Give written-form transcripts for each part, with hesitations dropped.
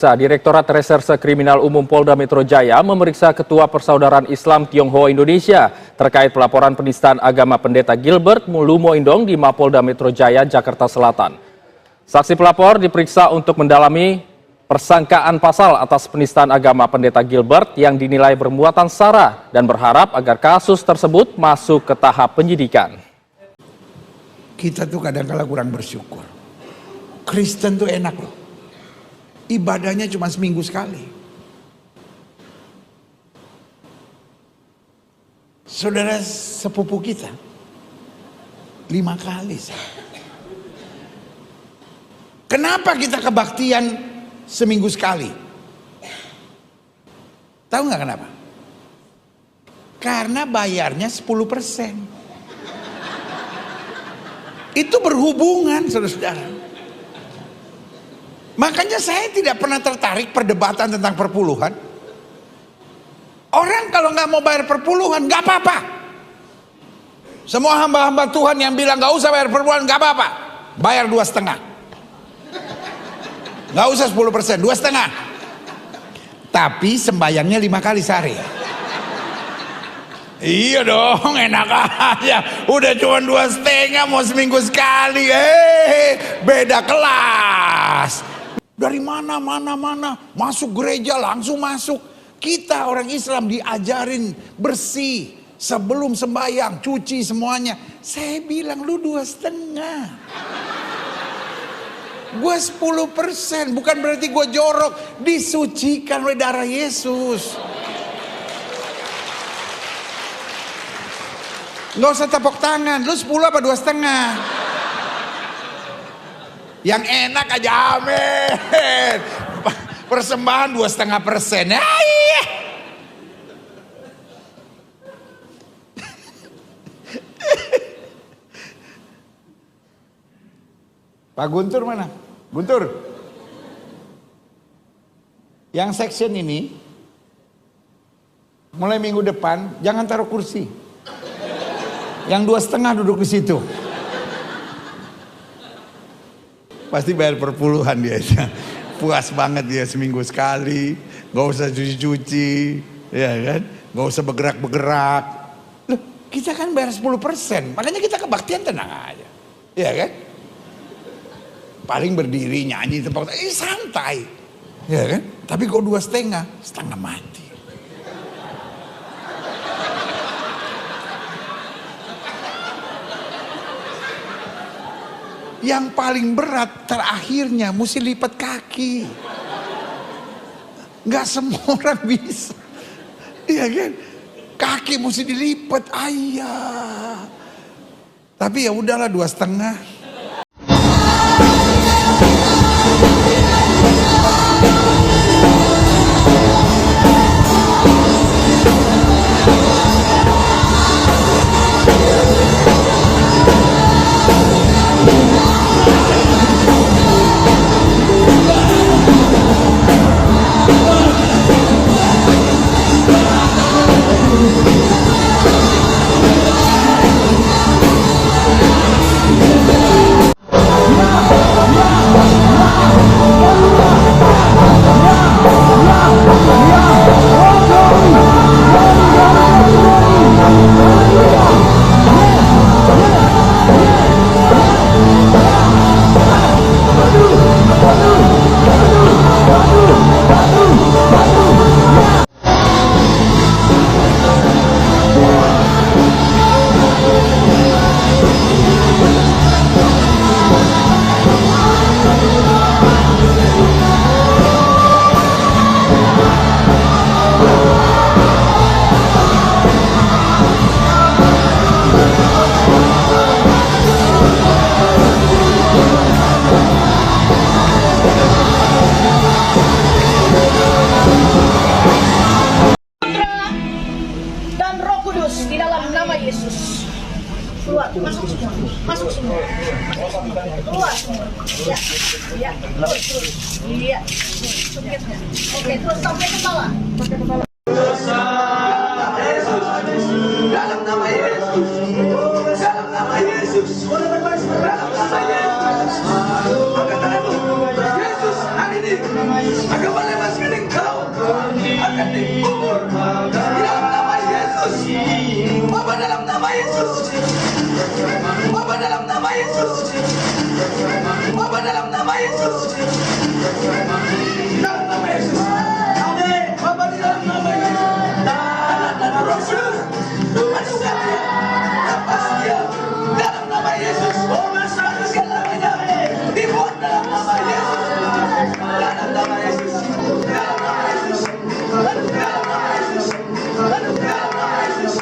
Direktorat Reserse Kriminal Umum Polda Metro Jaya memeriksa Ketua Persaudaraan Islam Tionghoa Indonesia terkait pelaporan penistaan agama Pendeta Gilbert Lumo Indong di Mapolda Metro Jaya, Jakarta Selatan. Saksi pelapor diperiksa untuk mendalami persangkaan pasal atas penistaan agama Pendeta Gilbert yang dinilai bermuatan sara dan berharap agar kasus tersebut masuk ke tahap penyidikan. Kita tuh kadang-kala kurang bersyukur. Kristen tuh enak loh. Ibadahnya cuma seminggu sekali. Saudara sepupu kita 5 kali. Kenapa kita kebaktian seminggu sekali? Tahu nggak kenapa? Karena bayarnya 10%. Itu berhubungan, saudara-saudara. Makanya saya tidak pernah tertarik perdebatan tentang perpuluhan. Orang kalau nggak mau bayar perpuluhan nggak apa-apa. Semua hamba-hamba Tuhan yang bilang nggak usah bayar perpuluhan nggak apa-apa. Bayar 2,5. Nggak usah 10%, 2,5. Tapi sembayangnya 5 kali sehari. Iya dong, enak aja. Udah cuma 2,5 mau seminggu sekali. Beda kelas. Dari mana masuk gereja langsung masuk. Kita orang Islam diajarin bersih sebelum sembahyang, cuci semuanya. Saya bilang lu 2,5. Gue 10%, bukan berarti gue jorok. Disucikan oleh darah Yesus. Nggak usah tepuk tangan. Lu 10 apa 2,5? Yang enak aja, amin. Persembahan 2,5%. Iya. Pak Guntur mana? Guntur. Yang section ini mulai minggu depan jangan taruh kursi. Yang 2,5 duduk di situ. Pasti bayar perpuluhan dia. Puas banget dia seminggu sekali. Gak usah cuci-cuci. Ya kan? Gak usah bergerak-bergerak. Loh, kita kan bayar 10%. Makanya kita kebaktian tenang aja. Ya kan? Paling berdiri, nyanyi, tempat santai. Ya kan? Tapi kok 2,5, setengah mati. Yang paling berat terakhirnya mesti lipat kaki. Nggak semua orang bisa. Iya kan? Kaki mesti dilipat. Ayah. Tapi ya udahlah 2,5. Di dalam nama Yesus. Keluar, masuk semua. Masuk semua. Keluar semua. Ya. Ya. Terus. Iya. Oke, terus sampai kepala. Dalam nama Yesus. Dalam nama Yesus. Dalam nama Yesus. Angkat tanganmu. Yesus hari ini. melepaskan engkau akan dikubur di dalam nama Yesus. Bapa, dalam nama Yesus. Bapa, dalam nama Yesus. Bapa, dalam nama Yesus. Dalam nama Yesus. Amin. Bapa, di dalam nama Yesus. Anak dan Roh Kudus, masukkan dia, lepas dia dalam nama Yesus. Masukkan namanya, dibuat dalam nama Yesus. Dalam nama Yesus. Dalam nama Yesus. Dalam nama Yesus. Dalam nama Yesus.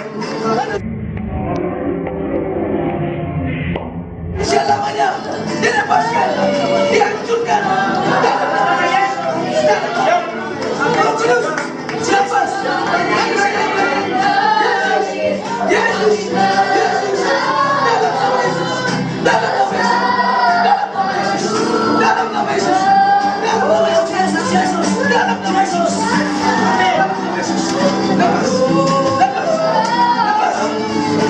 Selamanya dilepaskan, dihancurkan dalam nama Yesus. Dalam nama Roh Kudus, lepas. Yesus, Yesus, dalam nama Yesus, dalam nama Yesus, dalam nama Yesus, dalam nama Yesus, Yesus, dalam nama Yesus, dalam nama Yesus, lepas, lepas, lepas,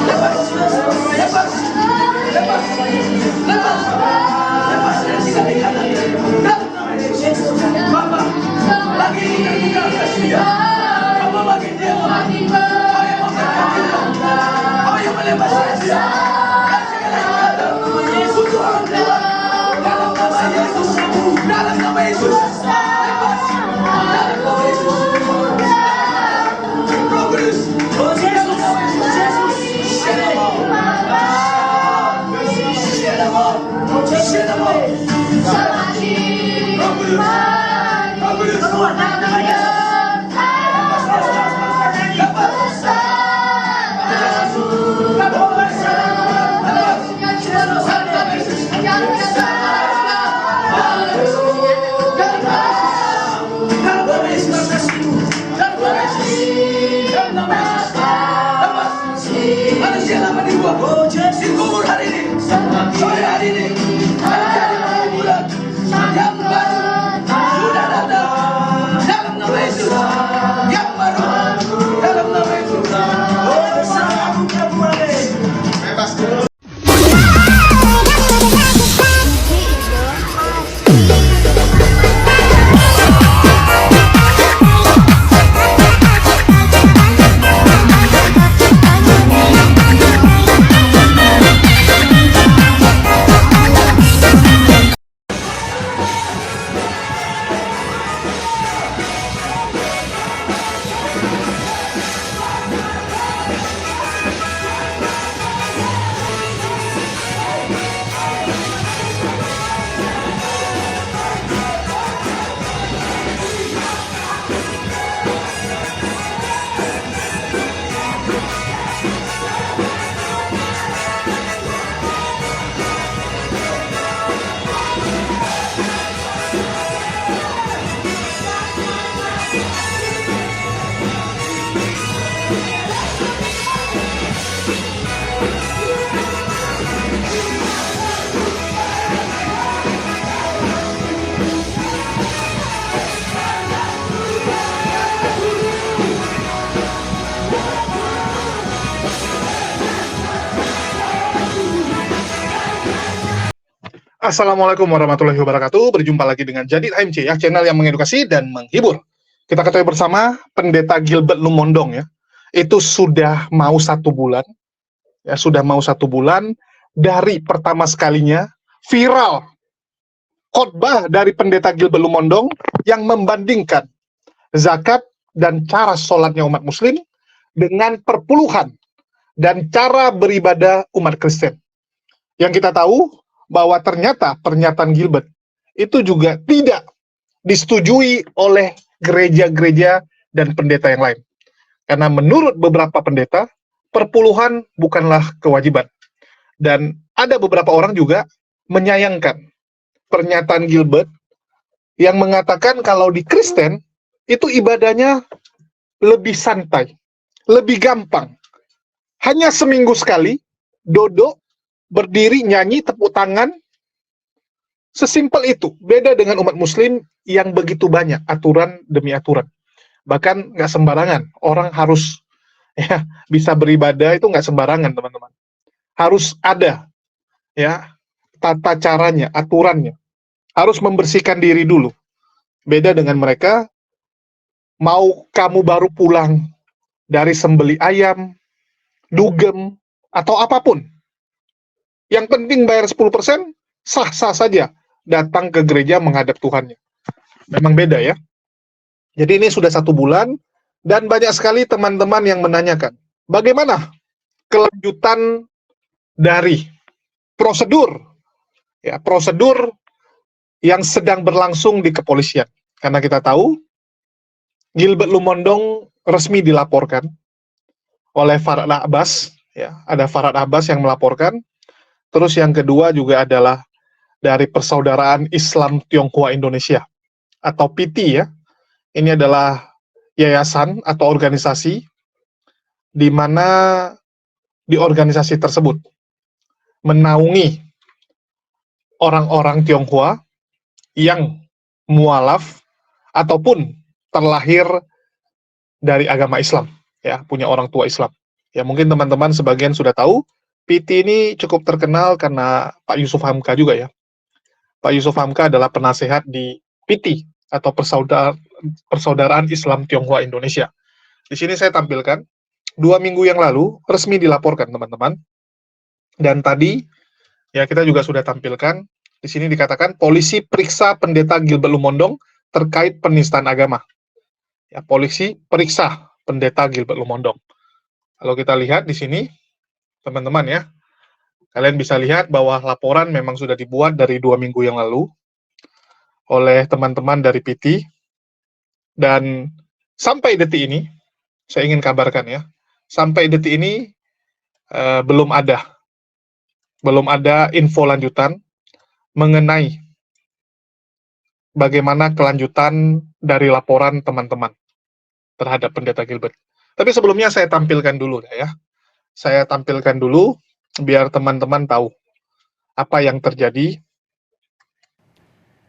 lepas, lepas, lepas, lepas dari segala ikatan, dalam nama Yesus. Bapa, lagi terbuka kasih dia, Bapa bagi dia, kau yang memberkati dia, kau yang melepaskan dia, dari segala ikatan, untuk orang keluar, dalam nama Yesus, dalam nama Yesus, lepas, dalam nama Yesus, Roh Kudus, dalam nama Yesus, Shalom, Shalom, Roh Kudus, Roh Kudus, keluar dalam nama Yesus. Manusia lama dibuang, dikubur hari ini, sore hari ini, menjadi kuburan yang baru sudah datang dalam nama Yesus, yang baru dalam nama Yesus. Bebas. Assalamualaikum warahmatullahi wabarakatuh. Berjumpa lagi dengan Jadid HMC ya, channel yang mengedukasi dan menghibur. Kita ketahui bersama Pendeta Gilbert Lumondong ya, itu sudah mau 1 bulan, ya sudah mau 1 bulan dari pertama sekalinya viral khotbah dari Pendeta Gilbert Lumondong yang membandingkan zakat dan cara sholatnya umat Muslim dengan perpuluhan dan cara beribadah umat Kristen. Yang kita tahu bahwa ternyata pernyataan Gilbert itu juga tidak disetujui oleh gereja-gereja dan pendeta yang lain. Karena menurut beberapa pendeta, perpuluhan bukanlah kewajiban. Dan ada beberapa orang juga menyayangkan pernyataan Gilbert yang mengatakan kalau di Kristen itu ibadahnya lebih santai, lebih gampang. Hanya seminggu sekali, duduk, berdiri, nyanyi, tepuk tangan, sesimpel itu. Beda dengan umat Muslim yang begitu banyak aturan demi aturan. Bahkan nggak sembarangan. Orang harus ya bisa beribadah itu nggak sembarangan, teman-teman. Harus ada ya tata caranya, aturannya. Harus membersihkan diri dulu. Beda dengan mereka, mau kamu baru pulang dari sembeli ayam, dugem, atau apapun. Yang penting bayar 10%, sah-sah saja datang ke gereja menghadap Tuhannya. Memang beda ya. Jadi ini sudah 1 bulan, dan banyak sekali teman-teman yang menanyakan, bagaimana kelanjutan dari prosedur, ya, prosedur yang sedang berlangsung di kepolisian. Karena kita tahu, Gilbert Lumondong resmi dilaporkan oleh Farhad Abbas, ya, ada Farhad Abbas yang melaporkan. Terus yang kedua juga adalah dari Persaudaraan Islam Tionghoa Indonesia atau PT ya. Ini adalah yayasan atau organisasi di mana di organisasi tersebut menaungi orang-orang Tionghoa yang mualaf ataupun terlahir dari agama Islam, ya, punya orang tua Islam. Ya, mungkin teman-teman sebagian sudah tahu, PT ini cukup terkenal karena Pak Yusuf Hamka juga ya. Pak Yusuf Hamka adalah penasehat di PT atau Persaudaraan Islam Tionghoa Indonesia. Di sini saya tampilkan 2 minggu yang lalu resmi dilaporkan teman-teman. Dan tadi ya kita juga sudah tampilkan di sini dikatakan polisi periksa pendeta Gilbert Lumondong terkait penistaan agama. Ya, polisi periksa pendeta Gilbert Lumondong. Kalau kita lihat di sini teman-teman ya, kalian bisa lihat bahwa laporan memang sudah dibuat dari 2 minggu yang lalu oleh teman-teman dari PT, dan sampai detik ini, saya ingin kabarkan ya, sampai detik ini belum ada info lanjutan mengenai bagaimana kelanjutan dari laporan teman-teman terhadap pendeta Gilbert. Tapi sebelumnya saya tampilkan dulu ya. Saya tampilkan dulu biar teman-teman tahu apa yang terjadi.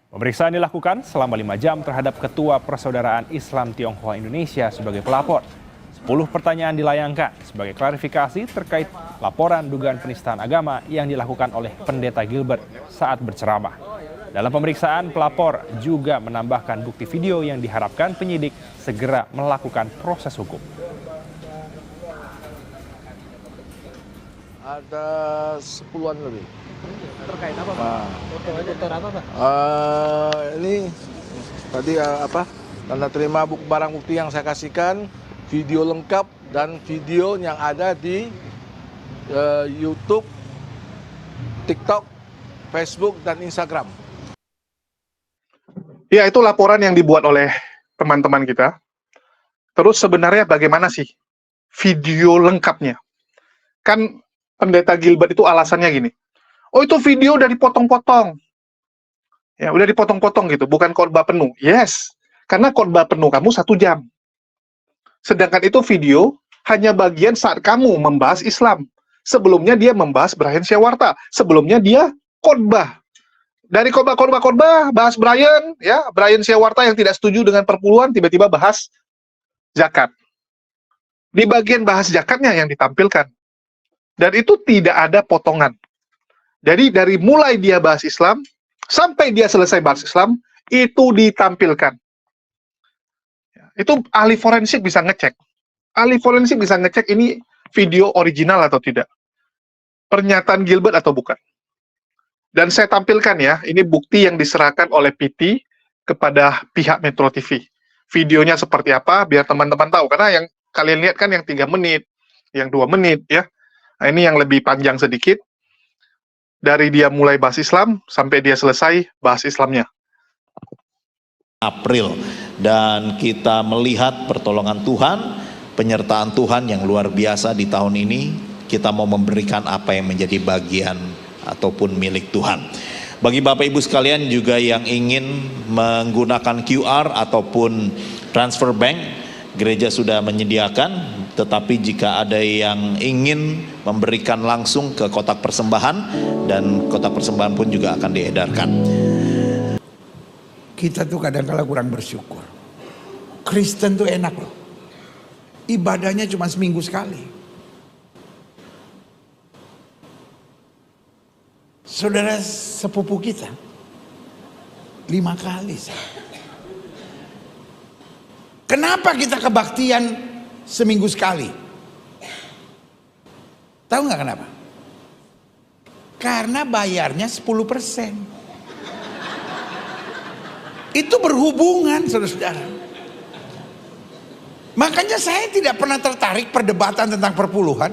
Pemeriksaan dilakukan selama 5 jam terhadap Ketua Persaudaraan Islam Tionghoa Indonesia sebagai pelapor. 10 pertanyaan dilayangkan sebagai klarifikasi terkait laporan dugaan penistaan agama yang dilakukan oleh pendeta Gilbert saat berceramah. Dalam pemeriksaan, pelapor juga menambahkan bukti video yang diharapkan penyidik segera melakukan proses hukum. Ada 10-an lebih. Terkait apa, Pak? Tutur apa, Pak? Ini tadi tanda terima barang bukti yang saya kasihkan, video lengkap dan video yang ada di YouTube, TikTok, Facebook, dan Instagram. Ya, itu laporan yang dibuat oleh teman-teman kita. Terus sebenarnya bagaimana sih video lengkapnya? Kan pendeta Gilbert itu alasannya gini, oh itu video udah dipotong-potong. Ya, udah dipotong-potong gitu, bukan khotbah penuh. Yes, karena khotbah penuh kamu 1 jam. Sedangkan itu video hanya bagian saat kamu membahas Islam. Sebelumnya dia membahas Brian Syawarta. Sebelumnya dia khotbah. Dari khotbah bahas Brian, ya, Brian Syawarta yang tidak setuju dengan perpuluhan tiba-tiba bahas zakat. Di bagian bahas zakatnya yang ditampilkan. Dan itu tidak ada potongan. Jadi dari mulai dia bahas Islam sampai dia selesai bahas Islam itu ditampilkan. Itu ahli forensik bisa ngecek. Ahli forensik bisa ngecek ini video original atau tidak. Pernyataan Gilbert atau bukan. Dan saya tampilkan ya, ini bukti yang diserahkan oleh PT kepada pihak Metro TV. Videonya seperti apa, biar teman-teman tahu. Karena yang kalian lihat kan yang 3 menit, yang 2 menit ya. Nah, ini yang lebih panjang sedikit. Dari dia mulai bahas Islam, sampai dia selesai bahas Islamnya. April, dan kita melihat pertolongan Tuhan, penyertaan Tuhan yang luar biasa di tahun ini. Kita mau memberikan apa yang menjadi bagian ataupun milik Tuhan. Bagi Bapak Ibu sekalian juga yang ingin menggunakan QR ataupun transfer bank, gereja sudah menyediakan, tetapi jika ada yang ingin memberikan langsung ke kotak persembahan, dan kotak persembahan pun juga akan diedarkan. Kita tuh kadang-kala kurang bersyukur. Kristen tuh enak loh. Ibadahnya cuma seminggu sekali. Saudara sepupu kita 5 kali. Kenapa kita kebaktian seminggu sekali? Tahu nggak kenapa? Karena bayarnya 10%. Itu berhubungan, saudara-saudara. Makanya saya tidak pernah tertarik perdebatan tentang perpuluhan.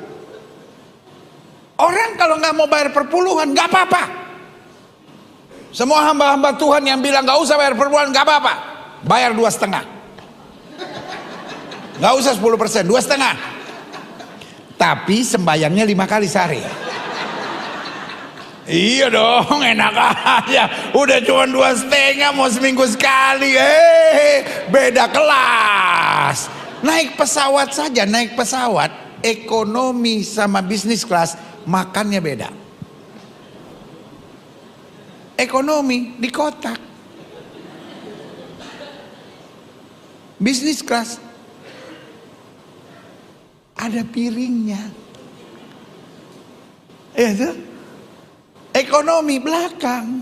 Orang kalau nggak mau bayar perpuluhan nggak apa-apa. Semua hamba-hamba Tuhan yang bilang nggak usah bayar perpuluhan nggak apa-apa, bayar 2,5. Nggak usah 10%, 2,5. Tapi sembayangnya 5 kali sehari. Iya dong, enak aja. Udah cuma 2,5 mau seminggu sekali. Beda kelas. Naik pesawat saja, naik pesawat ekonomi sama bisnis kelas makannya beda. Ekonomi di kotak, bisnis kelas ada piringnya. Ya tuh. Ekonomi belakang,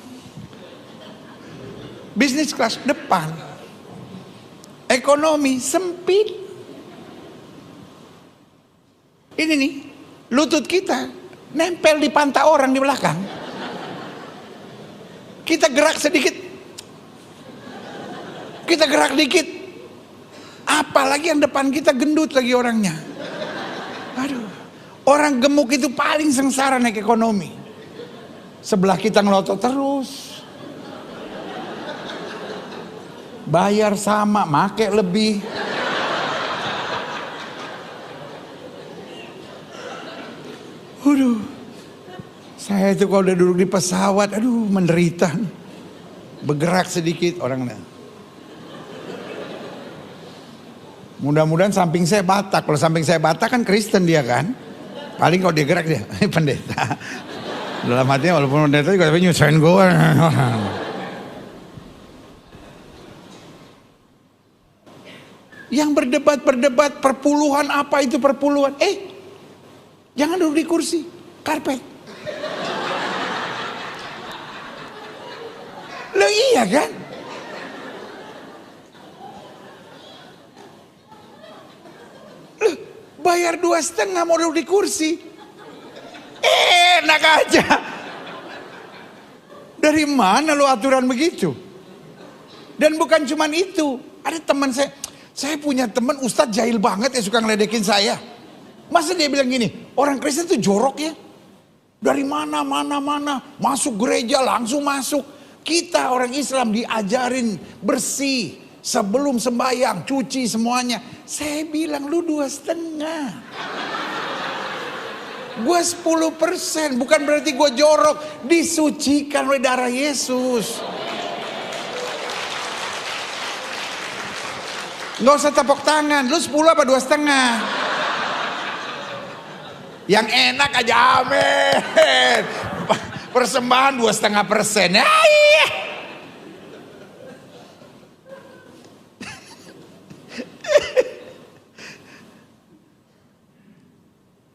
bisnis kelas depan. Ekonomi sempit. Ini nih, lutut kita nempel di pantat orang di belakang. Kita gerak sedikit, kita gerak dikit, apalagi yang depan kita gendut lagi orangnya. Aduh, orang gemuk itu paling sengsara naik ekonomi. Sebelah kita ngelotot terus, bayar sama, make lebih. Aduh, saya itu kalau udah duduk di pesawat, aduh menderita. Bergerak sedikit orangnya. Mudah-mudahan samping saya Batak. Kalau samping saya Batak kan Kristen dia kan. Paling kalau dia gerak dia, pendeta. Dalam hatinya walaupun pendeta juga nyusahin gue. Yang berdebat perpuluhan, apa itu perpuluhan? Jangan duduk di kursi, karpet. Loh iya kan? Loh, bayar 2,5 mau duduk di kursi. Enak aja. Dari mana lo aturan begitu? Dan bukan cuman itu. Ada teman saya punya teman ustadz jahil banget ya, suka ngeledekin saya. Masa dia bilang gini, orang Kristen tuh jorok ya. Dari mana, masuk gereja langsung masuk. Kita orang Islam diajarin bersih sebelum sembahyang, cuci semuanya. Saya bilang lu 2,5. Gue 10%, bukan berarti gue jorok. Disucikan oleh darah Yesus. Nggak usah tepuk tangan, lu 10 apa 2,5? Yang enak aja, amin. Persembahan 2,5%. Iya.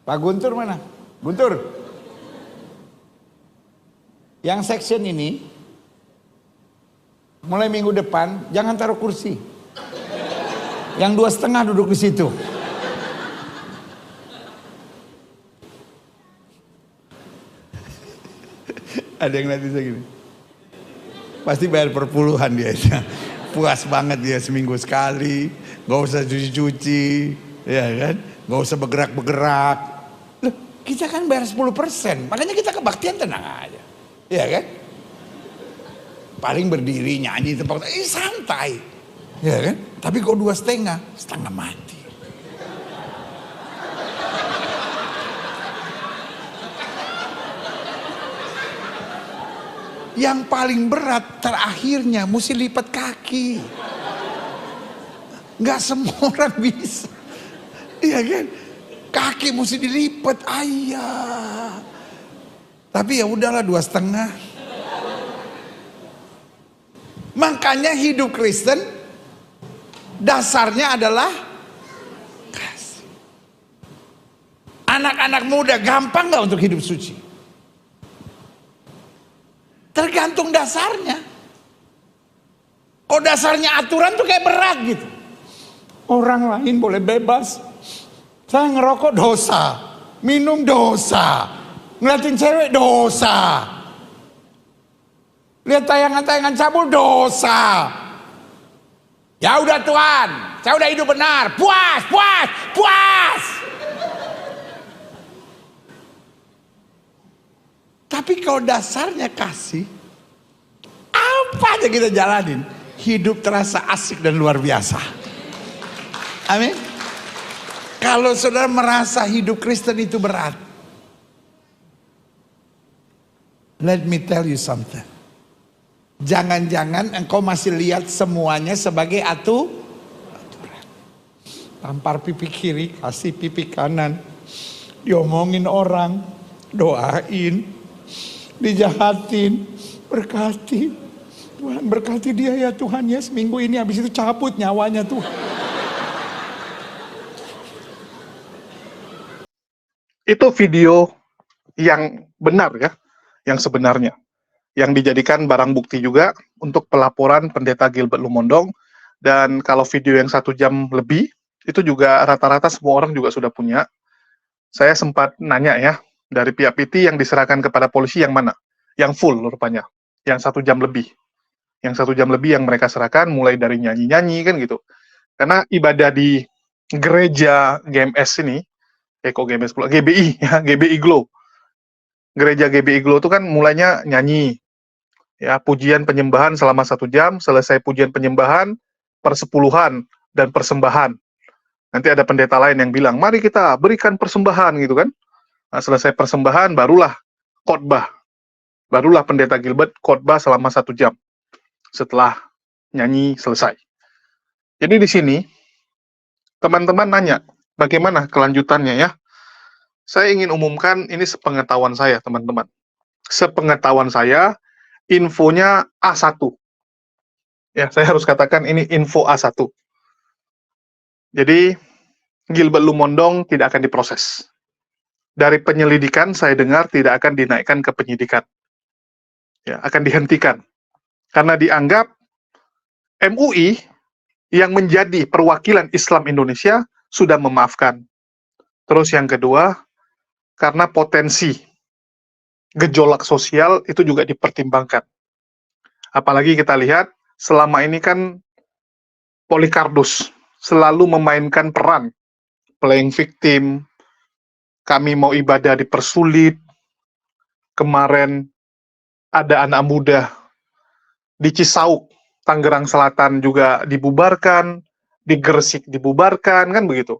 Pak Guntur mana? Guntur. Yang section ini mulai minggu depan jangan taruh kursi. Yang 2,5 duduk di situ. Ada yang nanti saya gini, pasti bayar perpuluhan dia. Puas banget dia seminggu sekali, gak usah cuci-cuci, ya kan, gak usah bergerak-bergerak. Loh, kita kan bayar 10%, makanya kita kebaktian tenang aja, ya kan. Paling berdiri nyanyi tempat, santai, ya kan. Tapi kok 2,5, setengah mati. Yang paling berat terakhirnya mesti lipat kaki. Nggak semua orang bisa. Iya kan? Kaki mesti dilipat, ayah. Tapi ya udahlah 2,5. Makanya hidup Kristen dasarnya adalah kasih. Anak-anak muda gampang nggak untuk hidup suci? Tergantung dasarnya. Kalau dasarnya aturan tuh kayak berat gitu. Orang lain boleh bebas. Saya ngerokok dosa, minum dosa, ngeliatin cewek dosa, lihat tayangan-tayangan cabul dosa. Ya udah Tuhan, saya udah hidup benar, puas, puas, puas. Tapi kalau dasarnya kasih, apa aja kita jalanin, hidup terasa asik dan luar biasa. Amin. Kalau saudara merasa hidup Kristen itu berat, let me tell you something. Jangan-jangan engkau masih lihat semuanya sebagai aturan. Tampar pipi kiri, kasih pipi kanan. Diomongin orang, doain. Dijahatin, berkati. Tuhan berkati dia ya Tuhan ya, seminggu ini habis itu cabut nyawanya Tuhan. Itu video yang benar ya, yang sebenarnya. Yang dijadikan barang bukti juga untuk pelaporan Pendeta Gilbert Lumondong. Dan kalau video yang 1 jam lebih, itu juga rata-rata semua orang juga sudah punya. Saya sempat nanya ya, dari pihak PT yang diserahkan kepada polisi yang mana? Yang full rupanya, yang 1 jam lebih. Yang 1 jam lebih yang mereka serahkan, mulai dari nyanyi-nyanyi kan gitu. Karena ibadah di gereja GMS ini, kok GMS pula, GBI ya, GBI Glow. Gereja GBI Glow itu kan mulainya nyanyi, ya pujian penyembahan selama 1 jam, selesai pujian penyembahan, persepuluhan dan persembahan. Nanti ada pendeta lain yang bilang, mari kita berikan persembahan gitu kan. Nah, selesai persembahan, barulah khotbah. Barulah Pendeta Gilbert khotbah selama 1 jam setelah nyanyi selesai. Jadi di sini teman-teman nanya, bagaimana kelanjutannya ya? Saya ingin umumkan ini sepengetahuan saya, teman-teman. Sepengetahuan saya, infonya A1. Ya, saya harus katakan ini info A1. Jadi, Gilbert Lumondong tidak akan diproses. Dari penyelidikan, saya dengar tidak akan dinaikkan ke penyidikan. Ya, akan dihentikan. Karena dianggap MUI yang menjadi perwakilan Islam Indonesia sudah memaafkan. Terus yang kedua, karena potensi gejolak sosial itu juga dipertimbangkan. Apalagi kita lihat, selama ini kan Polycarpus selalu memainkan peran playing victim, kami mau ibadah dipersulit, kemarin ada anak muda di Cisauk, Tangerang Selatan juga dibubarkan, di Gresik dibubarkan, kan begitu.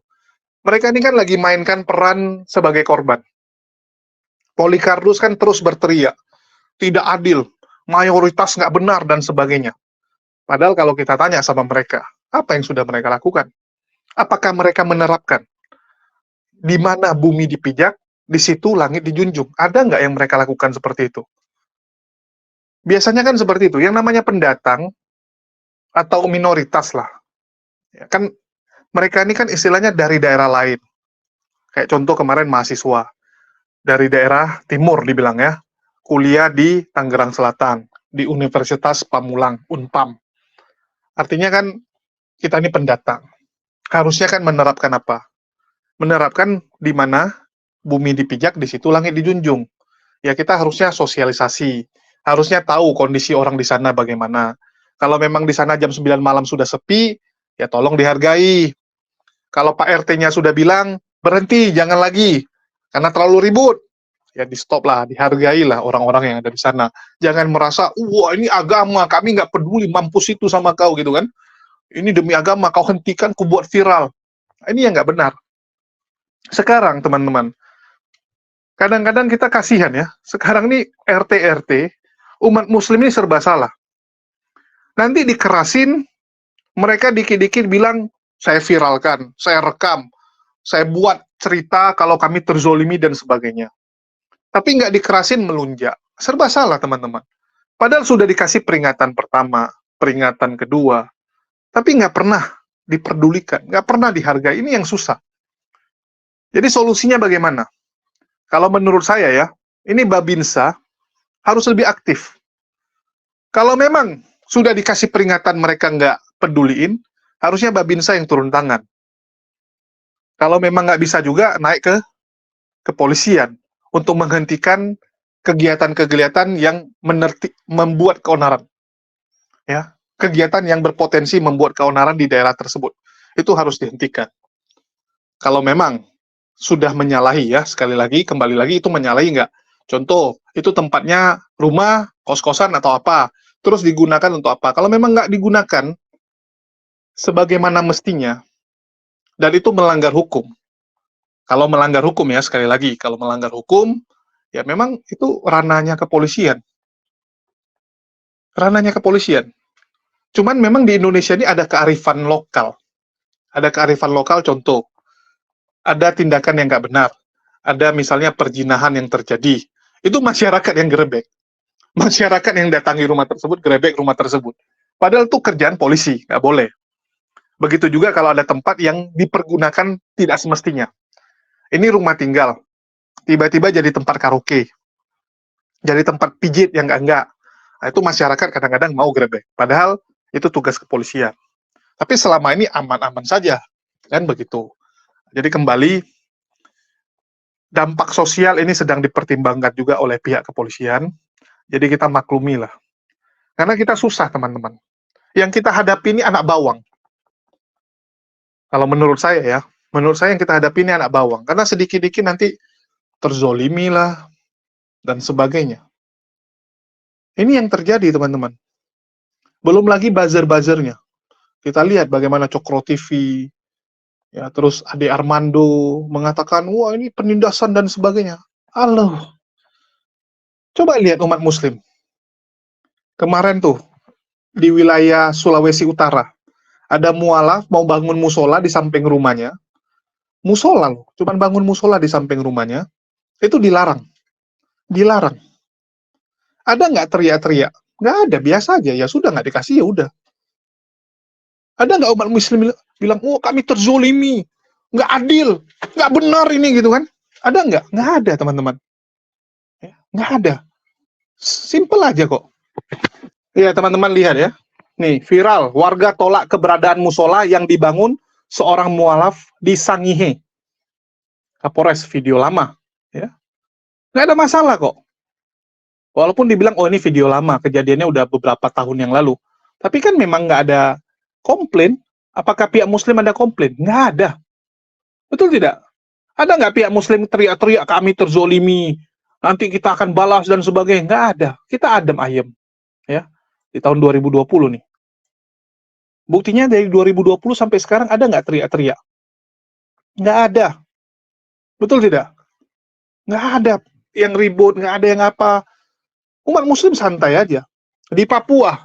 Mereka ini kan lagi mainkan peran sebagai korban. Polycarpus kan terus berteriak, tidak adil, mayoritas nggak benar, dan sebagainya. Padahal kalau kita tanya sama mereka, apa yang sudah mereka lakukan? Apakah mereka menerapkan? Di mana bumi dipijak, di situ langit dijunjung. Ada nggak yang mereka lakukan seperti itu? Biasanya kan seperti itu. Yang namanya pendatang, atau minoritas lah. Ya, kan mereka ini kan istilahnya dari daerah lain. Kayak contoh kemarin mahasiswa. Dari daerah timur dibilang ya. Kuliah di Tangerang Selatan. Di Universitas Pamulang, Unpam. Artinya kan kita ini pendatang. Harusnya kan menerapkan apa? Menerapkan di mana bumi dipijak, di situ langit dijunjung. Ya kita harusnya sosialisasi, harusnya tahu kondisi orang di sana bagaimana. Kalau memang di sana jam 9 malam sudah sepi, ya tolong dihargai. Kalau Pak RT-nya sudah bilang, berhenti, jangan lagi, karena terlalu ribut, ya di stop lah, dihargailah orang-orang yang ada di sana. Jangan merasa, wah ini agama, kami nggak peduli, mampus itu sama kau gitu kan. Ini demi agama, kau hentikan, ku buat viral. Ini yang nggak benar. Sekarang teman-teman, kadang-kadang kita kasihan ya, sekarang ini RT-RT, umat muslim ini serba salah. Nanti dikerasin, mereka dikit-dikit bilang, saya viralkan, saya rekam, saya buat cerita kalau kami terzolimi dan sebagainya. Tapi nggak dikerasin melunjak. Serba salah teman-teman. Padahal sudah dikasih peringatan pertama, peringatan kedua, tapi nggak pernah diperdulikan, nggak pernah dihargai. Ini yang susah. Jadi solusinya bagaimana? Kalau menurut saya ya, ini Babinsa harus lebih aktif. Kalau memang sudah dikasih peringatan mereka nggak peduliin, Harusnya Babinsa yang turun tangan. Kalau memang nggak bisa juga, naik ke kepolisian untuk menghentikan kegiatan-kegiatan yang membuat keonaran. Ya, kegiatan yang berpotensi membuat keonaran di daerah tersebut. Itu harus dihentikan. Kalau memang sudah menyalahi ya, sekali lagi, kembali lagi, itu menyalahi nggak? Contoh, itu tempatnya rumah, kos-kosan atau apa, terus digunakan untuk apa? Kalau memang nggak digunakan sebagaimana mestinya, dan itu melanggar hukum. Kalau melanggar hukum ya, sekali lagi, kalau melanggar hukum, ya memang itu ranahnya kepolisian. Ranahnya kepolisian. Cuman memang di Indonesia ini ada kearifan lokal. Ada kearifan lokal, contoh, ada tindakan yang nggak benar. Ada misalnya perzinahan yang terjadi. Itu masyarakat yang gerebek. Masyarakat yang datangi rumah tersebut, gerebek rumah tersebut. Padahal itu kerjaan polisi, nggak boleh. Begitu juga kalau ada tempat yang dipergunakan tidak semestinya. Ini rumah tinggal, tiba-tiba jadi tempat karaoke, jadi tempat pijit yang enggak. Nah, itu masyarakat kadang-kadang mau gerebek. Padahal itu tugas kepolisian. Tapi selama ini aman-aman saja, kan begitu. Jadi kembali, dampak sosial ini sedang dipertimbangkan juga oleh pihak kepolisian. Jadi kita maklumi lah. Karena kita susah, teman-teman. Yang kita hadapi ini anak bawang. Kalau menurut saya ya, menurut saya yang kita hadapi ini anak bawang. Karena sedikit-dikit nanti terzolimi lah, dan sebagainya. Ini yang terjadi, teman-teman. Belum lagi buzzer-buzzernya. Kita lihat bagaimana Cokro TV, ya, terus Ade Armando mengatakan, wah ini penindasan dan sebagainya. Halo. Coba lihat umat muslim. Kemarin tuh, di wilayah Sulawesi Utara, ada mualaf mau bangun musola di samping rumahnya. Musola loh, cuman bangun musola di samping rumahnya, itu dilarang. Dilarang. Ada nggak teriak-teriak? Nggak ada, biasa aja. Ya sudah, nggak dikasih, ya udah. Ada nggak umat muslim bilang, oh kami terzolimi, nggak adil, nggak benar ini, gitu kan? Ada nggak? Nggak ada, teman-teman. Ya, nggak ada. Simple aja kok. Ya, teman-teman lihat ya. Nih, viral. Warga tolak keberadaan musola yang dibangun seorang mualaf di Sangihe. Kapolres, video lama. Ya. Nggak ada masalah kok. Walaupun dibilang, oh ini video lama, kejadiannya udah beberapa tahun yang lalu. Tapi kan memang nggak ada komplain. Apakah pihak muslim ada komplain? Nggak ada. Betul tidak? Ada nggak pihak muslim teriak-teriak, kami terzolimi, nanti kita akan balas dan sebagainya? Nggak ada. Kita adem ayem. Ya, di tahun 2020 nih. Buktinya dari 2020 sampai sekarang ada nggak teriak-teriak? Nggak ada. Betul tidak? Nggak ada yang ribut, nggak ada yang apa. Umat muslim santai aja. Di Papua,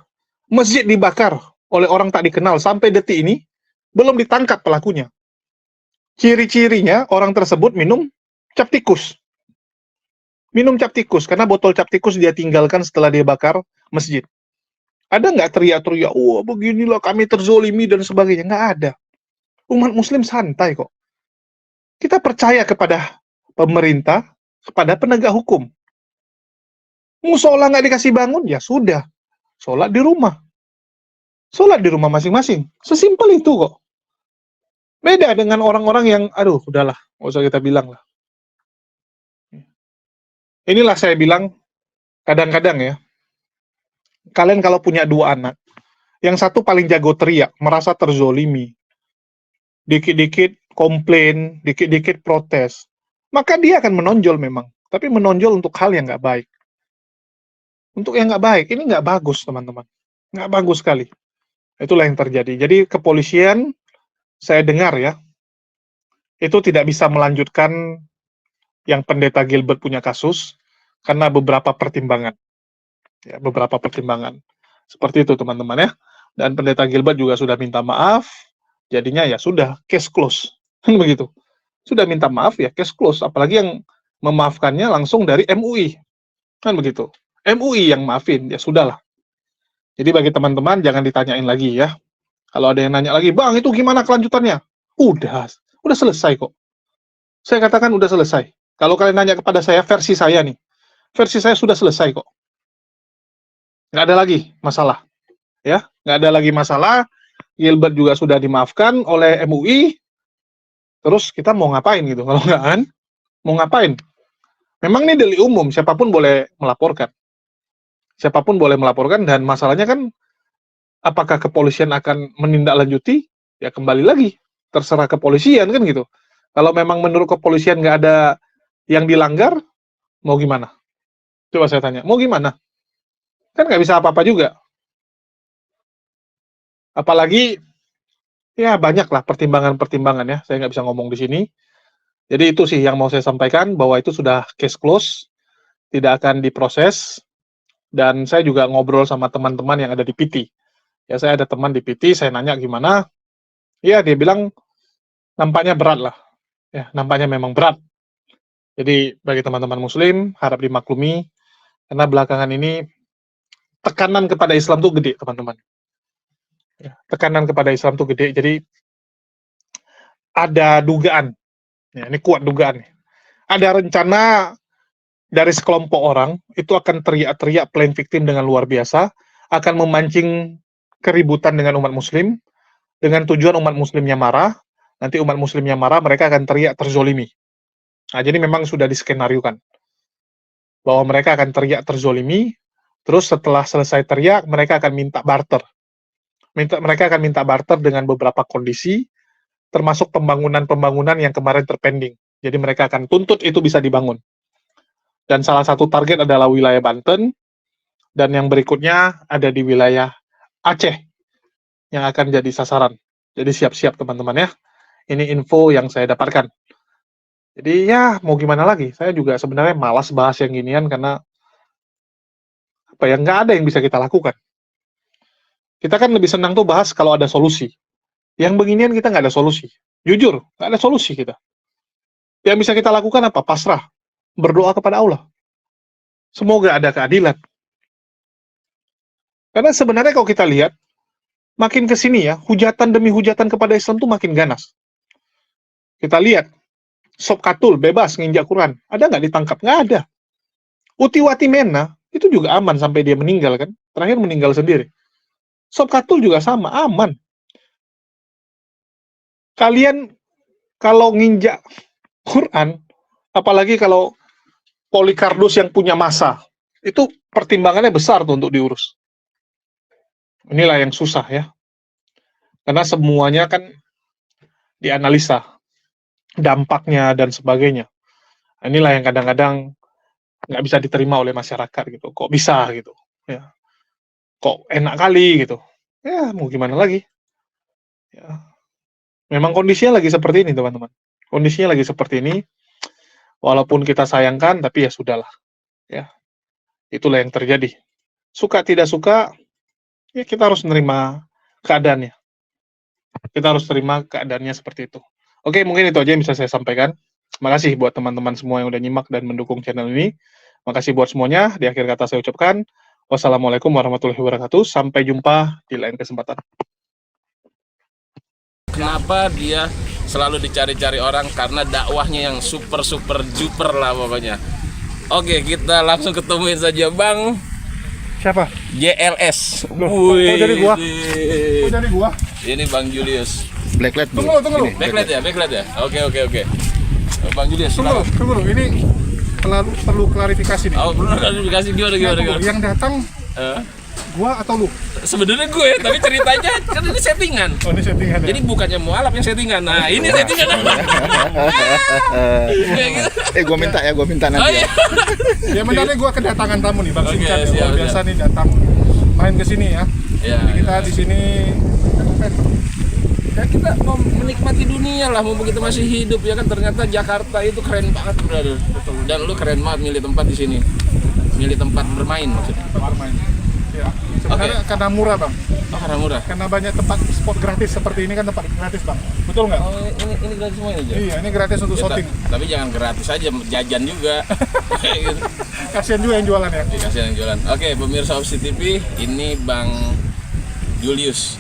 masjid dibakar oleh orang tak dikenal. Sampai detik ini, belum ditangkap pelakunya. Ciri-cirinya, orang tersebut minum cap tikus. Minum cap tikus, karena botol cap tikus dia tinggalkan setelah dia bakar masjid. Ada nggak teriak-teriak, wah beginilah kami terzolimi dan sebagainya? Nggak ada. Umat muslim santai kok. Kita percaya kepada pemerintah, kepada penegak hukum. Musola nggak dikasih bangun, ya sudah. Sholat di rumah. Sholat di rumah masing-masing. Sesimpel itu kok. Beda dengan orang-orang yang, aduh udahlah, nggak usah kita bilang lah. Inilah saya bilang, kadang-kadang ya, kalian kalau punya dua anak, yang satu paling jago teriak, merasa terzolimi, dikit-dikit komplain, dikit-dikit protes, maka dia akan menonjol memang, tapi menonjol untuk hal yang nggak baik. Untuk yang nggak baik, ini nggak bagus teman-teman, nggak bagus sekali. Itulah yang terjadi. Jadi kepolisian, saya dengar ya, itu tidak bisa melanjutkan yang pendeta Gilbert punya kasus, karena beberapa pertimbangan. Ya, beberapa pertimbangan. Seperti itu teman-teman ya. Dan pendeta Gilbert juga sudah minta maaf, jadinya ya sudah, case close. Begitu. Sudah minta maaf ya, case close. Apalagi yang memaafkannya langsung dari MUI. Kan begitu. MUI yang maafin, ya sudahlah. Jadi bagi teman-teman, jangan ditanyain lagi ya. Kalau ada yang nanya lagi, Bang itu gimana kelanjutannya? Udah selesai kok. Saya katakan udah selesai. Kalau kalian nanya kepada saya, versi saya nih. Versi saya sudah selesai kok. Nggak ada lagi masalah. Ya, nggak ada lagi masalah. Gilbert juga sudah dimaafkan oleh MUI, terus kita mau ngapain gitu? Kalau nggak kan, mau ngapain? Memang ini delik umum, siapapun boleh melaporkan. Siapapun boleh melaporkan, dan masalahnya kan apakah kepolisian akan menindaklanjuti? Ya kembali lagi, terserah kepolisian kan gitu. Kalau memang menurut kepolisian nggak ada yang dilanggar, mau gimana? Coba saya tanya, mau gimana? Kan nggak bisa apa-apa juga. Apalagi, ya banyak lah pertimbangan-pertimbangan ya, saya nggak bisa ngomong di sini. Jadi itu sih yang mau saya sampaikan, bahwa itu sudah case close, tidak akan diproses, dan saya juga ngobrol sama teman-teman yang ada di PT. Ya, saya ada teman di PT, saya nanya gimana, ya dia bilang nampaknya berat lah, ya nampaknya memang berat. Jadi bagi teman-teman muslim, harap dimaklumi, karena belakangan ini tekanan kepada Islam tuh gede, teman-teman. Ya, tekanan kepada Islam tuh gede, jadi ada dugaan, ya, ini kuat dugaan, ada rencana dari sekelompok orang, itu akan teriak-teriak plain victim dengan luar biasa, akan memancing keributan dengan umat muslim, dengan tujuan umat muslimnya marah, nanti umat muslimnya marah, mereka akan teriak terzolimi. Nah, jadi memang sudah diskenariokan, bahwa mereka akan teriak terzolimi, terus setelah selesai teriak, mereka akan minta barter. Mereka akan minta barter dengan beberapa kondisi, termasuk pembangunan-pembangunan yang kemarin terpending. Jadi mereka akan tuntut itu bisa dibangun. Dan salah satu target adalah wilayah Banten, dan yang berikutnya ada di wilayah Aceh, yang akan jadi sasaran. Jadi siap-siap teman-teman ya. Ini info yang saya dapatkan. Jadi ya, mau gimana lagi? Saya juga sebenarnya malas bahas yang ginian, karena apa ya, nggak ada yang bisa kita lakukan. Kita kan lebih senang tuh bahas kalau ada solusi. Yang beginian kita nggak ada solusi. Jujur, nggak ada solusi kita. Yang bisa kita lakukan apa? Pasrah. Berdoa kepada Allah. Semoga ada keadilan. Karena sebenarnya kalau kita lihat, makin ke sini ya, hujatan demi hujatan kepada Islam tuh makin ganas. Kita lihat, Sob Katul bebas nginjak Quran. Ada nggak ditangkap? Nggak ada. Uti Watimena, itu juga aman sampai dia meninggal kan. Terakhir meninggal sendiri. Sob Katul juga sama, aman. Kalian kalau nginjak Quran, apalagi kalau Polycarpus yang punya masa, itu pertimbangannya besar tuh untuk diurus. Inilah yang susah ya. Karena semuanya kan dianalisa, dampaknya dan sebagainya. Inilah yang kadang-kadang nggak bisa diterima oleh masyarakat gitu. Kok bisa gitu? Ya. Kok enak kali gitu? Ya mau gimana lagi? Ya. Memang kondisinya lagi seperti ini teman-teman. Kondisinya lagi seperti ini. Walaupun kita sayangkan, tapi ya sudahlah. Ya, itulah yang terjadi. Suka tidak suka, ya kita harus menerima keadaannya. Kita harus terima keadaannya seperti itu. Oke, mungkin itu aja yang bisa saya sampaikan. Makasih buat teman-teman semua yang udah nyimak dan mendukung channel ini. Makasih buat semuanya. Di akhir kata saya ucapkan, wassalamualaikum warahmatullahi wabarakatuh. Sampai jumpa di lain kesempatan. Kenapa dia selalu dicari-cari orang? Karena dakwahnya yang super duper lah pokoknya. Oke, kita langsung ketemuin saja Bang. Siapa? JLS. Wih. Oh, jadi gua. Oh, jadi gua. Ini Bang Julius. Blacklight dulu. Tunggu. Backlight ya? Oke. Bang Julius, Tunggu. Ini perlu klarifikasi nih. Oh, perlu klarifikasi gimana? Yang datang gua atau lu? Sebenarnya gue, tapi ceritanya kan ini settingan. Oh, ini settingan ya? Jadi bukannya mualaf yang settingan. Nah, ini settingan. Gua minta nanti. Oh, iya. Ya bentar nih, gua kedatangan tamu nih Bang Oke, Sincan. siap, Luar biasa nih datang main ke sini ya. Ya, Jadi kita di sini ya kita mau menikmati dunia lah, mumpung kita masih hidup ya kan. Ternyata Jakarta itu keren banget, brother. Dan lu keren banget milih tempat di sini. Milih tempat bermain maksudnya. bermain. Ya. Sebenarnya karena murah Bang. Oh, karena murah. Karena banyak tempat spot gratis seperti ini kan, tempat gratis Bang. Betul nggak? Oh, ini gratis semua aja. Iya, ini gratis untuk Ya, shooting. tapi jangan gratis aja, jajan juga. Kayak gitu. Kasihan juga yang jualan ya. Dikasih yang jualan. Oke, pemirsa Opsi TV, ini Bang Julius.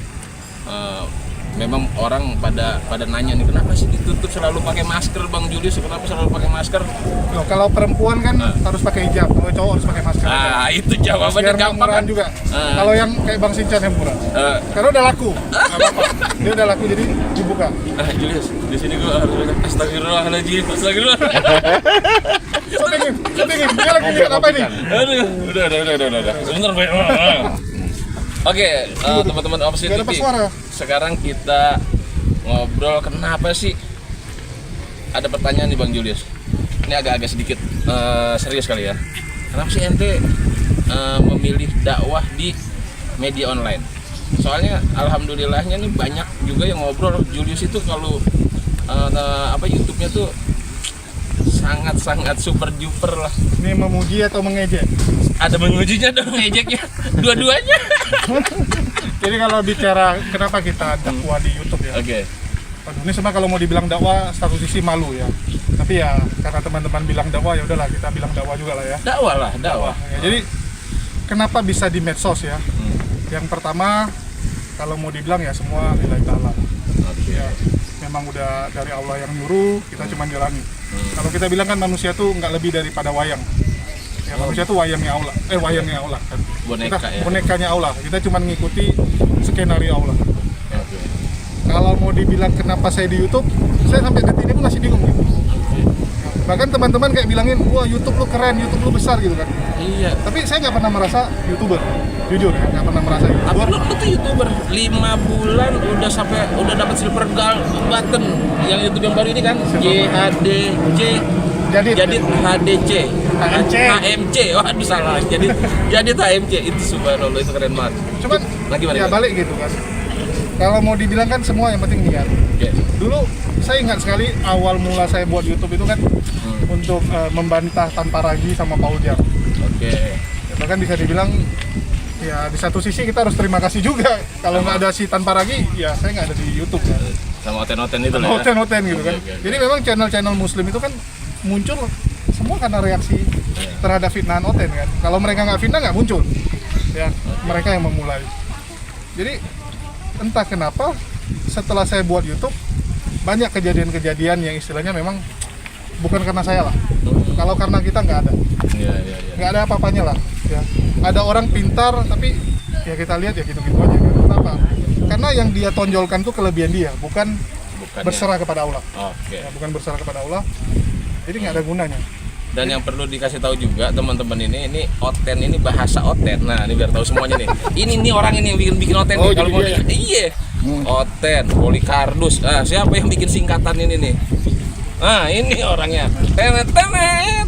memang orang pada nanya nih, kenapa sih ditutup selalu pakai masker Bang Julius? Kenapa selalu pakai masker? Loh, kalau perempuan kan harus pakai hijab, kalau cowok harus pakai masker. Itu jawabannya biar gampang kan? juga. Kalau yang kayak Bang Sinchan yang murah, karena udah laku, nggak apa-apa. Dia udah laku jadi dibuka. Julius, di sini gua harus bilang astagfirullahaladzim, astagfirullah. Syutingin, dia lagi lihat apa ini? Aduh, udah. Sebentar, Bay. Oke, teman-teman Opsi Gak dapat TV. suara. Sekarang kita ngobrol kenapa sih? Ada pertanyaan nih Bang Julius. Ini agak-agak sedikit serius kali ya. Kenapa sih ente memilih dakwah di media online? Soalnya alhamdulillahnya nih banyak juga yang ngobrol Julius itu kalau YouTube-nya tuh sangat super duper lah. Ini memuji atau mengejek? Ada mengujinya dan mengejeknya, dua-duanya. Jadi kalau bicara kenapa kita dakwah di YouTube ya? Oke. Aduh, ini semua kalau mau dibilang dakwah satu sisi malu ya. Tapi ya karena teman-teman bilang dakwah ya udahlah kita bilang dakwah juga lah ya. Dakwah. Ya, jadi kenapa bisa di medsos ya? Yang pertama kalau mau dibilang ya semua lillahi ta'ala. Ya, memang udah dari Allah yang nyuruh, kita cuma jalani. Kalau kita bilang kan manusia tuh nggak lebih daripada wayang. Ya manusia tuh wayangnya Allah kan. Bonekanya Allah. Kita cuma ngikuti skenario Allah. Kalau mau dibilang kenapa saya di YouTube, saya sampai detik ini pun masih bingung gitu. Bahkan teman-teman kayak bilangin, wah YouTube lu keren, YouTube lu besar gitu kan. Iya. Tapi saya nggak pernah merasa YouTuber, jujur ya, nggak pernah merasa YouTuber. Tapi lu tuh YouTuber 5 bulan udah dapat silver button yang YouTube yang baru ini kan, JHDC. Jadi HDC, HMC, waduh salah. Jadi HMC itu subhanallah itu keren banget. Cuman ya balik gitu kan. Kalau mau dibilang kan semua yang penting niat. Dulu saya ingat sekali awal mula saya buat YouTube itu kan untuk membantah Tanpa Ragi sama Paul Jam. Bahkan bisa dibilang ya di satu sisi kita harus terima kasih juga. Kalau nggak ada si Tanpa Ragi, ya saya nggak ada di YouTube kan. Sama Oten-Oten itu lah. Oten-Oten gitu kan. Jadi memang channel-channel Muslim itu kan muncul semua karena reaksi terhadap fitnahan Oten kan. Kalau mereka nggak fitnah nggak muncul. Ya mereka yang memulai. Jadi entah kenapa setelah saya buat YouTube banyak kejadian-kejadian yang istilahnya memang bukan karena saya lah. Kalau karena kita nggak ada, nggak ada apa-apanya lah. Ya. Ada orang pintar tapi ya kita lihat ya gitu-gitu aja. Kan? Kenapa? Karena yang dia tonjolkan tuh kelebihan dia, bukan berserah kepada Allah. Ya, bukan berserah kepada Allah. Jadi nggak ada gunanya. Dan yang perlu dikasih tahu juga teman-teman ini Oten ini bahasa Oten. Nah ini biar tahu semuanya nih. Ini orang ini yang bikin Oten nih. Kalau mau iya. Oten, Polikardus. Siapa yang bikin singkatan ini nih? Nah ini orangnya. Tenet.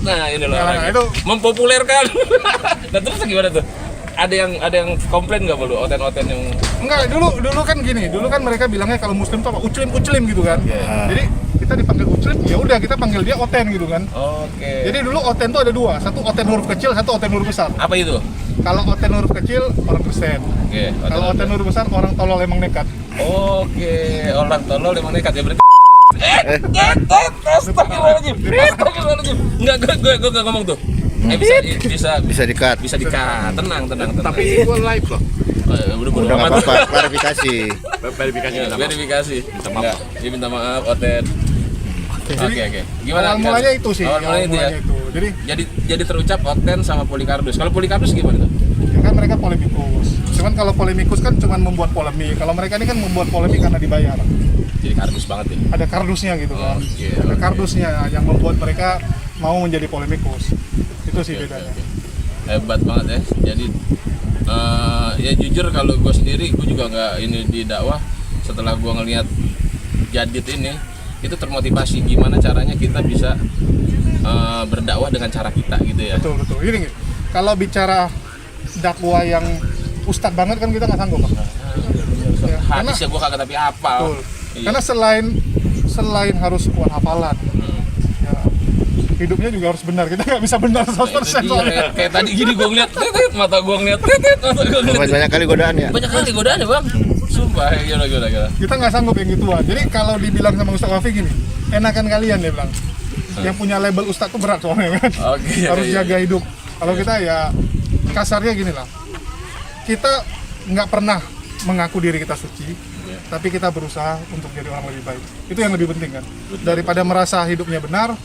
Nah ini loh orangnya. Itu mempopulerkan. Nah terus gimana tuh? Ada yang komplain nggak baru Oten yang? Enggak, dulu kan gini. Dulu kan mereka bilangnya kalau Muslim tuh apa? Uclim gitu kan. Jadi kita dipanggil Uclim, ya udah kita panggil dia Oten gitu kan. Jadi dulu Oten tuh ada dua, satu Oten huruf kecil, satu Oten huruf besar. Apa itu? Kalau Oten huruf kecil orang Kristen. Kalau Oten huruf besar orang tolol emang nekat. Orang tolol emang nekat ya berarti. Astagfirullahaladzim. Enggak, gue gak ngomong tuh. Bisa di-cut. Tenang. Tapi itu live loh. Udah nggak apa-apa, klarifikasi. Verifikasi. Dia minta maaf, Oten. Oke. Gimana? Awal mulanya itu sih. Awal mulanya itu ya. Jadi terucap Oten sama Polikardus. Kalau Polikardus gimana tuh? Ya kan mereka polemikus. Cuman kalau polemikus kan cuma membuat polemik. Kalau mereka ini kan membuat polemik karena dibayar. Jadi kardus banget ya. Ada kardusnya gitu kan. Ada kardusnya yang membuat mereka mau menjadi polemikus. Itu sih bedanya. Hebat banget ya. Jadi ya jujur kalau gue sendiri gue juga nggak ini di dakwah setelah gue ngelihat Jadid ini itu termotivasi gimana caranya kita bisa berdakwah dengan cara kita gitu ya. Betul. Ini kalau bicara dakwah yang ustadz banget kan kita nggak sanggup Pak. Hadis ya gue kagak tapi hafal. Karena selain harus kuat hafalan, ya, hidupnya juga harus benar. Kita nggak bisa benar 100% soalnya. Kayak tadi gini gue ngeliat, mata gue ngeliat. Banyak kali godaan ya? Banyak kali godaan ya bang. Sumpah, gila. Kita nggak sanggup yang gituan. Jadi kalau dibilang sama Ustaz Wafi gini, enakan kalian dia bilang. Yang punya label Ustaz tuh berat soalnya kan. Harus jaga hidup. Kalau kita ya kasarnya gini lah. Kita nggak pernah mengaku diri kita suci. tapi kita berusaha untuk jadi orang lebih baik. Itu yang lebih penting kan. Daripada merasa hidupnya benar,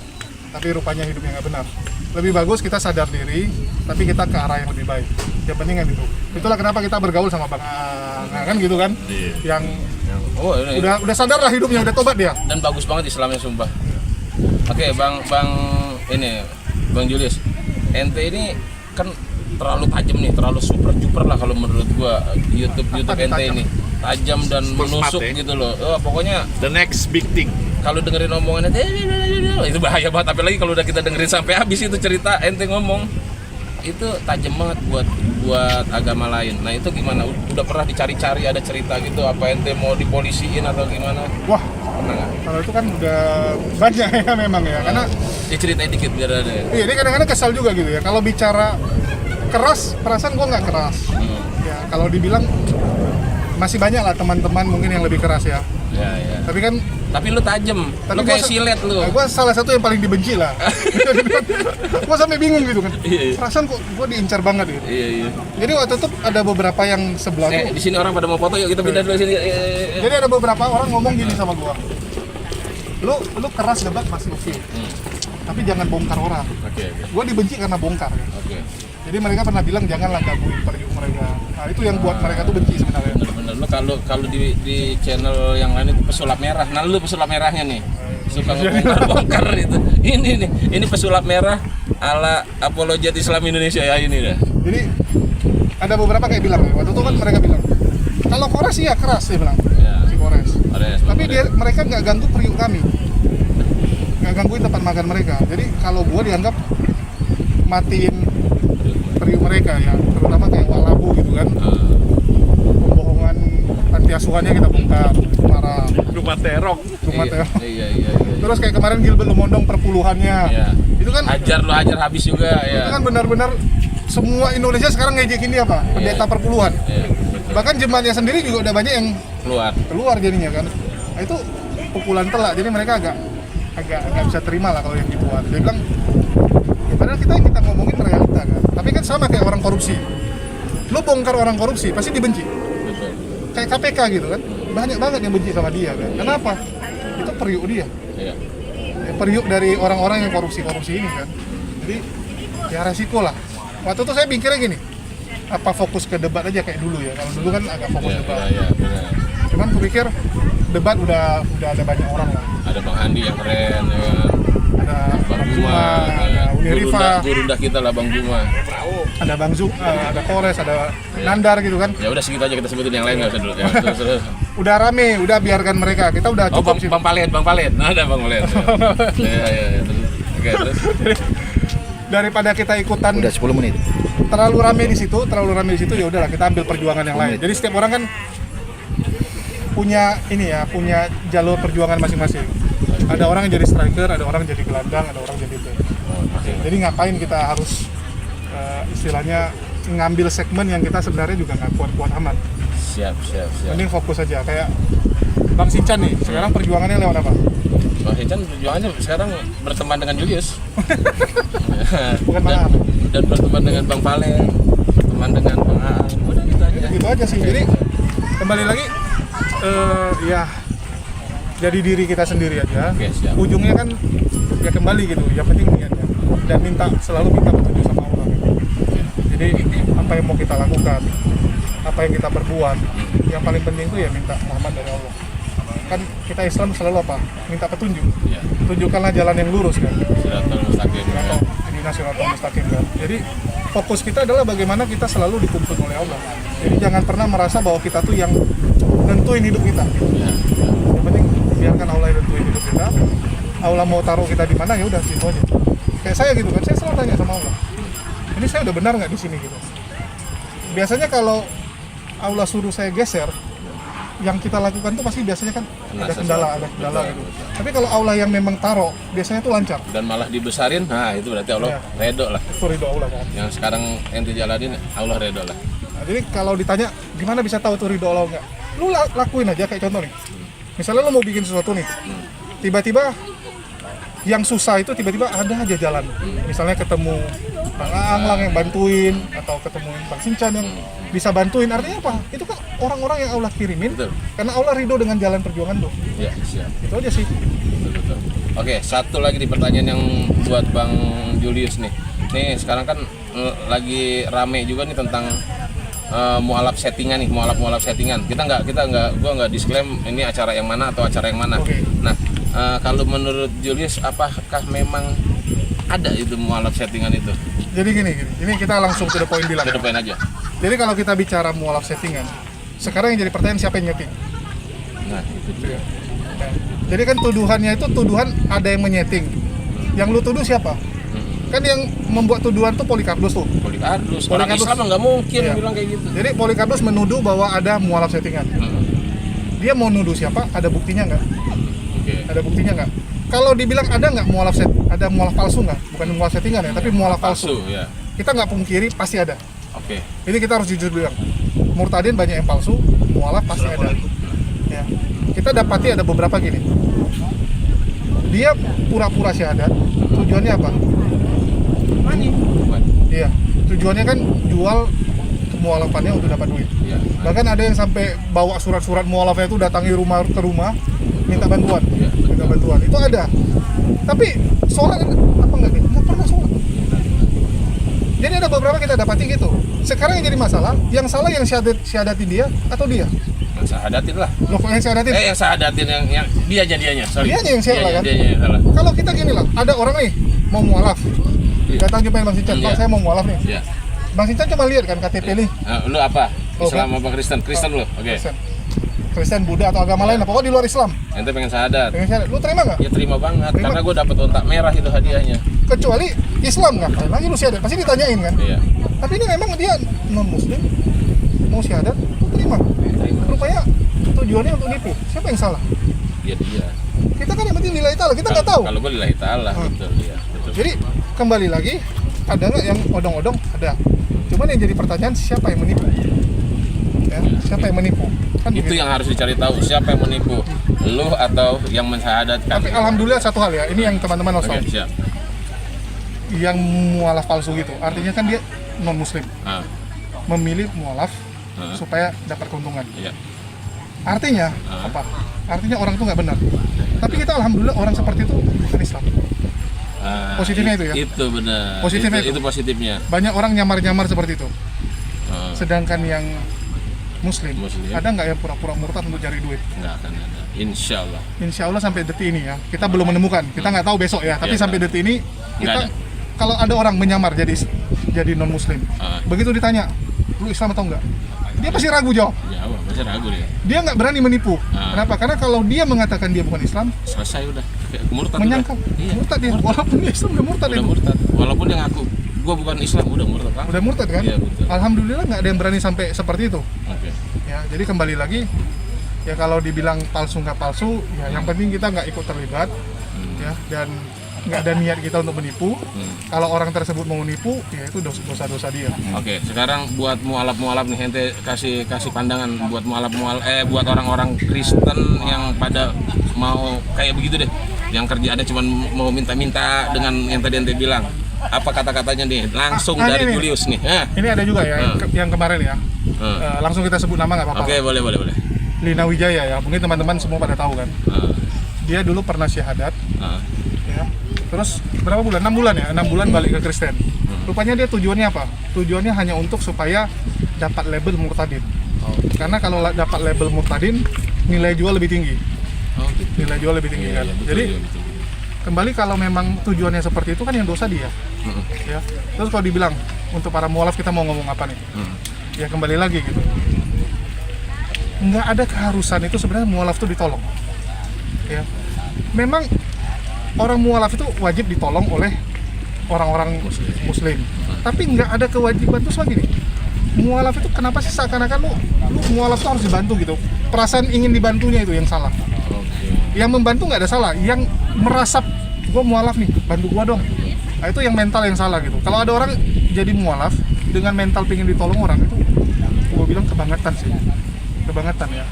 tapi rupanya hidupnya nggak benar. Lebih bagus kita sadar diri, tapi kita ke arah yang lebih baik. Yang penting kan itu. Itulah kenapa kita bergaul sama Bang Ang, kan gitu kan? Yang udah sadar lah hidupnya, udah tobat dia. Dan bagus banget Islamnya sumpah. Oke, Bang Julius. Ente ini kan terlalu tajam nih, terlalu super duper lah kalau menurut gua YouTube ente ini. Tajam dan menusuk gitu loh. Pokoknya The next big thing. kalau dengerin omongannya itu bahaya banget, apalagi kalau udah kita dengerin sampai habis itu cerita ente ngomong itu tajam banget buat agama lain. Nah itu gimana? Udah pernah dicari-cari ada cerita gitu apa ente mau dipolisiin atau gimana? Wah, pernah nggak? kalau itu kan udah banyak ya memang ya, karena Diceritain dikit biar ada. iya, ini kadang-kadang kesal juga gitu ya. Kalau bicara keras, perasaan gua nggak keras. Ya kalau dibilang masih banyak lah teman-teman mungkin yang lebih keras ya. Ya. Tapi lu tajam, lu kayak silet lu. Gue salah satu yang paling dibenci lah. Gue sampai bingung gitu kan. Perasaan kok gue diincar banget gitu. Iya. Jadi waktu itu ada beberapa yang sebelah tuh. Di sini orang pada mau foto, yuk kita pindah dulu sini. Jadi ada beberapa orang ngomong gini sama gue. Lu keras debat masih oke. Tapi jangan bongkar orang. Oke. Gue dibenci karena bongkar. Oke. Jadi mereka pernah bilang janganlah gangguin perjuk mereka. Nah itu yang buat mereka tuh benci sebenarnya. Bener-bener lu kalau di channel yang lain itu pesulap merah. Nah lu pesulap merahnya nih. Suka ngebongkar itu. Ini pesulap merah ala apologet Islam Indonesia ya ini dah. Jadi ada beberapa kayak bilang, waktu itu kan mereka bilang kalau Kores iya keras dia bilang. Ya. Si Kores. Tapi Kores. mereka nggak ganggu periuk kami. Nggak gangguin tempat makan mereka. Jadi kalau gua dianggap matiin periuk mereka ya, terutama kayak walabu gitu kan. Pembohongan panti asuhannya kita bongkar, itu marah. Rumah terong. Iya. Terus kayak kemarin Gilbert Lumondong perpuluhannya. Iya. Itu kan Hajar habis juga ya. itu kan benar-benar semua Indonesia sekarang ngejekin dia apa? Pendeta perpuluhan. Iya. Bahkan jemaatnya sendiri juga udah banyak yang Keluar. jadinya kan. Nah, itu pukulan telak. Jadi mereka agak nggak bisa terima lah kalau yang gituan. Dia bilang ya, padahal kita ngomongin realita kan. Tapi kan sama kayak orang korupsi. Lo bongkar orang korupsi pasti dibenci. Betul. Kayak KPK gitu kan. Banyak banget yang benci sama dia kan. Kenapa? Itu periuk dia. Iya. Ya, periuk dari orang-orang yang korupsi ini kan. Jadi ya resiko lah. Waktu itu saya pikirnya gini, apa fokus ke debat aja kayak dulu ya. Kalau dulu kan agak fokus debat. Iya, benar. Cuman aku pikir debat udah ada banyak orang lah. Ada Bang Andi yang keren ya. Ada Bang Juma, ada Uni Rifa, guru kita lah Bang Juma. ada Bang Zul, ada Kores, ada Nandar gitu kan. Ya udah segitu aja kita sebutin yang lain nggak usah dulu. Ya, terus. Udah rame, udah biarkan mereka. Kita udah cukup sih. Bang Palet. Nah, ada Bang Palet. Iya. Oke, terus. Daripada kita ikutan Udah 10 menit. terlalu rame di situ ya udahlah kita ambil perjuangan yang lain. Jadi setiap orang kan punya jalur perjuangan masing-masing. Ada orang yang jadi striker, ada orang jadi gelandang, ada orang jadi back. Jadi ngapain kita harus istilahnya ngambil segmen yang kita sebenarnya juga nggak kuat-kuat amat. Siap. Mending fokus aja kayak Bang Sincan nih. Sekarang perjuangannya lewat apa? Bang Sincan perjuangannya sekarang berteman dengan Julius. Bukan Bang Aan. Dan berteman dengan Bang Palet, berteman dengan Bang Aan. Udah gitu aja. Gitu aja sih. Jadi kembali lagi ya jadi diri kita sendiri aja. Oke, siap. Ujungnya kan ya kembali gitu. Yang penting niatnya dan selalu minta petunjuk sama Allah. Jadi apa yang mau kita lakukan, apa yang kita perbuat, yang paling penting itu ya minta rahmat dari Allah. Kan kita Islam selalu apa? Minta petunjuk. Ya. Tunjukkanlah jalan yang lurus kan. Siratal mustaqim. Atau Siratal mustaqim kan. Jadi fokus kita adalah bagaimana kita selalu dituntun oleh Allah. Jadi jangan pernah merasa bahwa kita tuh yang nentuin hidup kita. Ya. Yang penting biarkan Allah yang nentuin hidup kita. Allah mau taruh kita di mana ya udah situ aja. Kayak saya gitu kan, saya selalu tanya sama Allah. Ini saya udah benar nggak di sini gitu. Biasanya kalau Allah suruh saya geser, yang kita lakukan tuh pasti biasanya kan ada kendala gitu. Tapi kalau Allah yang memang taruh, biasanya tuh lancar. Dan malah dibesarin, nah itu berarti Allah redho lah. Itu ridho Allah kan. Yang sekarang ente jalanin, Allah redho lah. Nah, jadi kalau ditanya gimana bisa tahu tuh ridho Allah nggak? Lu lakuin aja kayak contoh nih. Misalnya lu mau bikin sesuatu nih, tiba-tiba yang susah itu tiba-tiba ada aja jalan. Misalnya ketemu Bang Aang lang yang bantuin, atau ketemuin Bang Sincan yang bisa bantuin. Artinya apa? Itu kan orang-orang yang Allah kirimin. Betul. Karena Allah ridho dengan jalan perjuangan tuh. Iya, siap. Itu aja sih. Betul. Oke, satu lagi di pertanyaan yang buat Bang Julius nih. Nih sekarang kan lagi rame juga nih tentang mualaf settingan nih, mualaf settingan. Gua nggak disclaim ini acara yang mana atau acara yang mana. Oke. Nah, kalau menurut Julius, apakah memang ada itu mualaf settingan itu? Jadi gini, ini kita langsung to the point bilang. Ke depan aja. Jadi kalau kita bicara mualaf settingan, sekarang yang jadi pertanyaan siapa yang nyeting? Nah, itu Gitu ya. Nah, jadi kan tuduhannya itu tuduhan ada yang menyeting. Yang lu tuduh siapa? Kan yang membuat tuduhan tuh Polikarpus tuh. Polikarpus. Orang Polikarpus. Islam nggak mungkin Iya. bilang kayak gitu. Jadi Polikarpus menuduh bahwa ada mualaf settingan. Dia mau nuduh siapa? Ada buktinya nggak? Oke. Ada buktinya nggak? Kalau dibilang ada nggak ada mualaf palsu nggak? Bukan mualaf settingan ya, tapi mualaf palsu. Ya. Kita nggak pungkiri pasti ada. Oke. Ini kita harus jujur bilang. Murtadin banyak yang palsu, mualaf pasti ada. Ya. Kita dapati ada beberapa gini. Dia pura-pura syahadat, tujuannya apa? Money. Iya, tujuannya kan jual mualafannya untuk dapat duit. Iya. Bahkan ada yang sampai bawa surat-surat mualafnya itu datangi rumah ke rumah minta bantuan. Iya. Minta bantuan. Itu ada. Tapi sholat apa enggak dia? Enggak pernah sholat. Jadi ada beberapa kita dapati gitu. Sekarang yang jadi masalah, yang salah yang syahadatin dia atau dia? Yang sahadatin lah. Loh, kok yang syahadatin? Yang sahadatin yang dianya. Sorry. Dianya yang salah kan? Dianya yang salah. Kalau kita gini lah, ada orang nih mau mualaf. Datang jumpain Bang Sincan, Bang Iya. saya mau mualaf nih. Iya. Bang Sincan cuma lihat kan KTP nih. Lu apa? Oh, Islam apa Kristen? Kristen lu. Oke. Kristen, Buddha atau agama lain, pokoknya di luar Islam. Ente pengen syahadat. Pengen syahadat. Lu terima nggak? Ya terima banget, Terima. karena gue dapet ontak merah itu hadiahnya. Kecuali Islam ngapain lagi lu syahadat? Pasti ditanyain kan. Iya. Tapi ini memang dia non Muslim, mau syahadat, lu terima. Rupanya tujuannya untuk nipu. Siapa yang salah? Iya dia. Kita kan yang penting lillahi ta'ala, kita nggak tahu. Kalau gue lillahi ta'ala, betul ya. Betul. Jadi kembali lagi, ada nggak yang odong-odong? Ada. Cuman yang jadi pertanyaan siapa yang menipu? Ya, siapa yang menipu? Kan Itu begitu. yang harus dicari tahu, siapa yang menipu, lu atau yang mensyahadatkan. Tapi alhamdulillah satu hal ya, ini yang teman-teman harus Oke, tahu. siap. Yang mualaf palsu gitu, artinya kan dia non Muslim, Ah, memilih mualaf Ah. supaya dapat keuntungan. iya. Artinya Ah. apa? Artinya orang itu nggak benar. Tapi kita alhamdulillah orang seperti itu bukan Islam. Ah, Positifnya itu ya? Itu benar. Positifnya itu itu. positifnya. Banyak orang nyamar-nyamar seperti itu. Ah, Sedangkan yang Muslim, Muslim. ada nggak yang pura-pura murtad untuk cari duit? nggak akan ada. Insya Allah. Insya Allah sampai detik ini ya, kita belum menemukan. Kita nggak tahu besok ya, tapi Iya, sampai detik ini Nggak kita ada. kalau ada orang menyamar jadi non Muslim, Ah. begitu ditanya, lu Islam atau enggak? Dia pasti ragu jawab. Jawab, masih ragu dia. Dia nggak berani menipu. Ah. Kenapa? Karena kalau dia mengatakan dia bukan Islam, Selesai udah. Kayak murtad. menyangkal udah. Iya. murtad dia. Walaupun dia Islam udah murtad Udah itu. murtad. Walaupun dia ngaku gua bukan Islam, udah murtad kan? Udah murtad kan? Iya, betul. Alhamdulillah nggak ada yang berani sampai seperti itu. Oke. Ya, jadi kembali lagi ya kalau dibilang palsu nggak palsu, ya yang penting kita nggak ikut terlibat, ya dan nggak ada niat kita untuk menipu. Kalau orang tersebut mau menipu, ya itu dosa-dosa dia. Oke, sekarang buat mualaf nih, ente kasih pandangan buat buat orang-orang Kristen yang pada mau kayak begitu deh, yang kerjaannya cuma mau minta-minta dengan yang tadi ente bilang. Apa kata-katanya nih? Langsung dari ini. Julius nih. Ini ada juga ya yang kemarin ya. Langsung kita sebut nama nggak apa-apa. Oke, boleh. Lina Wijaya ya, mungkin teman-teman semua pada tahu kan. Dia dulu pernah syahadat, ya. Terus berapa bulan? 6 bulan ya, 6 bulan balik ke Kristen. Rupanya dia tujuannya apa? Tujuannya hanya untuk supaya dapat label murtadin. Karena kalau dapat label murtadin, nilai jual lebih tinggi. Nilai jual lebih tinggi kan. Betul, Jadi iya, betul. kembali kalau memang tujuannya seperti itu kan yang dosa dia. Ya. Terus kalau dibilang untuk para mualaf kita mau ngomong apa nih? Ya kembali lagi gitu. Nggak ada keharusan itu sebenarnya mualaf itu ditolong. Ya. Memang orang mualaf itu wajib ditolong oleh orang-orang muslim. Tapi nggak ada kewajiban terus lagi nih. Mualaf itu kenapa sih seakan-akan lu mualaf itu harus dibantu gitu. Perasaan ingin dibantunya itu yang salah. Yang membantu nggak ada salah, yang merasap gua mualaf nih, bantu gua dong. Nah, itu yang mental yang salah gitu. Kalau ada orang jadi mualaf dengan mental pengen ditolong orang itu, gua bilang kebangetan sih. Kebangetan ya.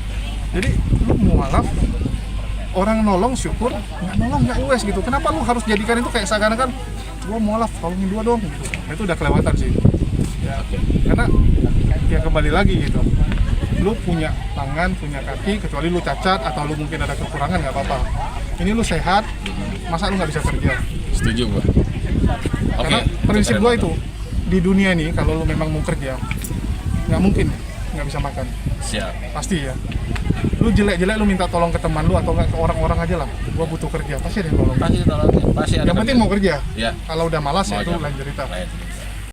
Jadi lu mualaf, orang nolong syukur, nggak nolong nggak ues gitu. Kenapa lu harus jadikan itu kayak seakan-akan gua mualaf tolongin gua dong gitu. Nah, itu udah kelewatan sih ya, karena ya kembali lagi gitu, lu punya tangan, punya kaki, kecuali lu cacat atau lu mungkin ada kekurangan nggak apa-apa. Ini lu sehat, masa lu nggak bisa kerja? Setuju gua. Karena prinsip gua itu, di dunia ini kalau lu memang mau kerja, nggak mungkin nggak bisa makan. Siap. Pasti ya. Lu jelek-jelek lu minta tolong ke teman lu atau nggak ke orang-orang aja lah. Gua butuh kerja, pasti ada yang tolong. Pasti tolongin. Pasti ada. Yang penting mau kerja. Ya. Kalau udah malas Mau ya itu aja. lain cerita. Lain cerita.